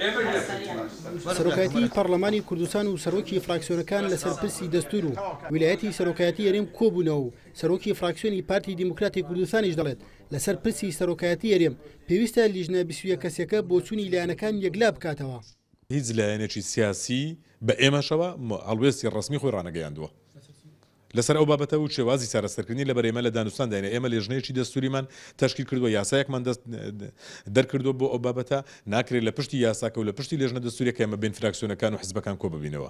سەرۆکایەتی پەرلەمانی کوردستان و سەرۆکی فراکسیۆنەکان لەسەر پرسی دەستور و ویلایەتی سەرۆکایەتی هەرێم کۆبوونەوە و سەرۆکی فراکسیۆنی پارتی دیموکراتی کوردستانیش دەڵێت لەسەر پرسی سەرۆکایەتی هەرێم پێویستە لیژنە 21 کەسێکە بۆ چوونی لایەنەکان یەکلا بکاتەوە. هیچ لایەنێکی سیاسی بە ئێمەشەوە هەڵوێستی ڕسمی خۆی ڕانەگەیاندووە لەسەر ئەو بابەتە و شێوازی چارەسەرکردنی لە بەرێمە لە دانوستان داینە ئێمە لێژنەیەکی دەستوریمان تەشکیل کردووە یاسایەکمان دەرکردووە بۆ ئەو بابەتە ناکرێت لە پشتی یاساکە و لە پشتی لێژنە دەستوریەکە ئێمە بین فراکسیۆنەکان و حیزبەکان کۆ ببینەوە.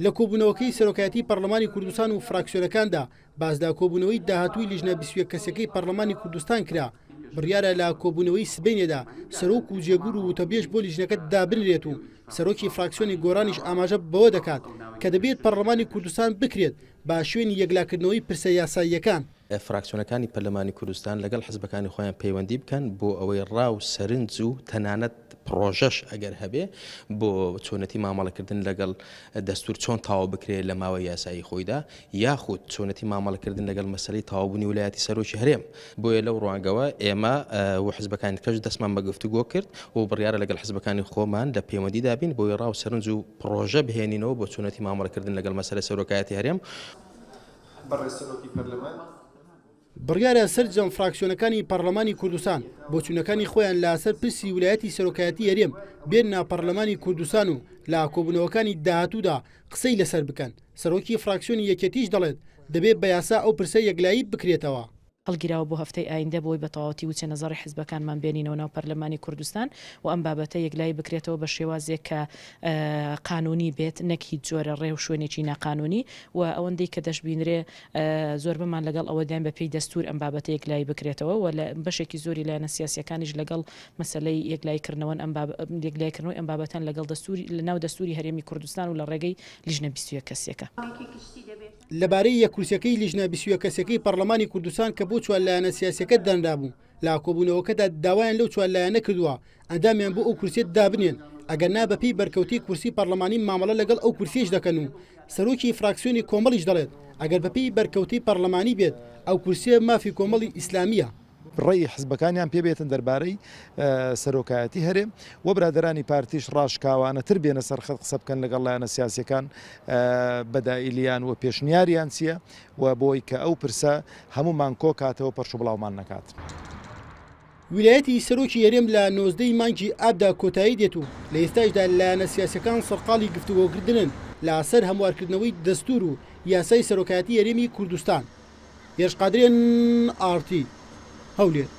لە کۆبوونەوەکەی سەرۆکایەتی پەرلەمانی کوردستان و فراکسیۆنەکاندا بازدا کۆبوونەوەی داهاتووی لیژنە 21 کەسەکەی پەرلەمانی کوردستان کرا. بڕیارە لە کۆبوونەوەی سبەینێدا سەرۆک و جێبور و وتەبێژ بۆ لیژنەکە دابنرێت و سەرۆکی فراکسیۆنی گۆرانیش ئاماژە بەوە دەکات کە دەبێت پەرلەمانی کوردستان بکرێت با شوێنی یەکلاکردنەوەی پرسە یاساییەکان. فراکسیۆنەکانی پەرلەمانی کوردستان لەگەڵ حیزبەکانی خۆیان پەیوەندی بکەن بۆ ئەوەی ڕاو سەرنج و تەنانەت پرۆژەش ئەگەر هەبێ بۆ چۆنەتی مامەڵەکردن لەگەڵ دەستور چۆن تاوا بکرێت لە ماوەی یاسایی خۆیدا یاخود چۆنەتی مامەڵەکردن لەگەڵ مەسەلەی تاوابوونی ویلایەتی سەرۆکی هەرێم بۆیە لەو ڕوانگەوە ئێمە و حیزبەکانی کەش دەستمان بە گفتوگۆ کرد و بڕیارە لەگەڵ حیزبەکانی خۆمان لە پەیوەندیدا بین بۆی ڕاو سەرنج و پرۆژە بهێنینەوە بۆ چۆنەتی مامەڵەکردن لەگەڵ مەسەلەی سەرۆکایەتی هەرێم. بڕیارە سەرجەم فراکسیۆنەکانی پەرلەمانی کوردستان بۆ چوونەکانی خۆیان لەسەر پرسی ویلایەتی سەرۆکایەتی هەرێم بێنە پەرلەمانی کوردستان و لە کۆبوونەوەکانی داهاتوودا قسەی لەسەر بکەن. سەرۆکی فراکسیۆنی یەکێتیش دەڵێت دەبێت بە یاسا ئەو پرسە یەکلایی بکرێتەوە. هەڵگیراوە بۆ هەفتەی ئایندە بۆی بە تەواوەتی وچە نەزەڕی حیزبەکانمان بێنینەوە ناو پەرلەمانی کوردستان و ئەم بابەتە یەکلایی بکرێتەوە بە شێوازێک کە قانونی بێت نەک هیچ جۆرە ڕێ و شوێنێکی ناقانونی و ئەوەندەی کە دەشبینرێ زۆر بمان لەگەڵ ئەوەدایان بە پێی دەستور ئەم بابەتە یەکلایی بکرێتەوە و لە بەشێکی زۆری لایەنە سیاسیەکانیش لەگەڵ مەسەلەی یەکلایکردنەوە یەکلایکردنەوەی ئەم بابەتەن لەگەڵ دەستوری لە ناو دەستوری هەرێمی کوردستان و لە ڕێگەی لیژنە 21 کەسێکە. لەبارەی یەککورسیەکەی لیژنە 21 کەسەکەی پەرلەمانی کوردستان کە بۆ چوار لایەنە سیاسیەکە دانرابوو لە کۆبوونەوەکەدا داوایان لەو چوار لایەنە کردووە ئەندامیان بۆ ئەو کورسیت دابنێن ئەگەر نا بەپی بەرکەوتی کورسی پەرلەمانی مامەڵە لەگەڵ ئەو کورسیش دەکەن و سەرۆکی فراکسیۆنی کۆمەڵیش دەڵێت ئەگەر بەپی بەرکەوتی پەرلەمانی بێت ئەو کورسیە مافی کۆمەڵی ئیسلامیە. ڕێی حزبەکانیان پێبێتن دەربارەی سەرۆکایەتی هەرێم و برادرانی پارتیش ڕاشکاوانەتر بێنە سەرخەت قسە بکەن لەگەڵ لایەنە سیاسیەکان بەدائیلیان و پێشنیاریان چییە و بۆی کە ئەو پرسە هەمومان کۆ کاتەوە پەرش و بڵاومان نەکات. ویلایەتی سەرۆکی هەرێم لە 19 مانگی ئابدا کۆتایی دێت و لە ئێستاشدا لایەنە سیاسیەکان سەرقاڵی گفتوگۆکردنن لەسەر هەموارکردنەوەی دەستور و یاسای سەرۆکایەتی هەرێمی کوردستان. هێرشقادرێن ئارتی هەولێر.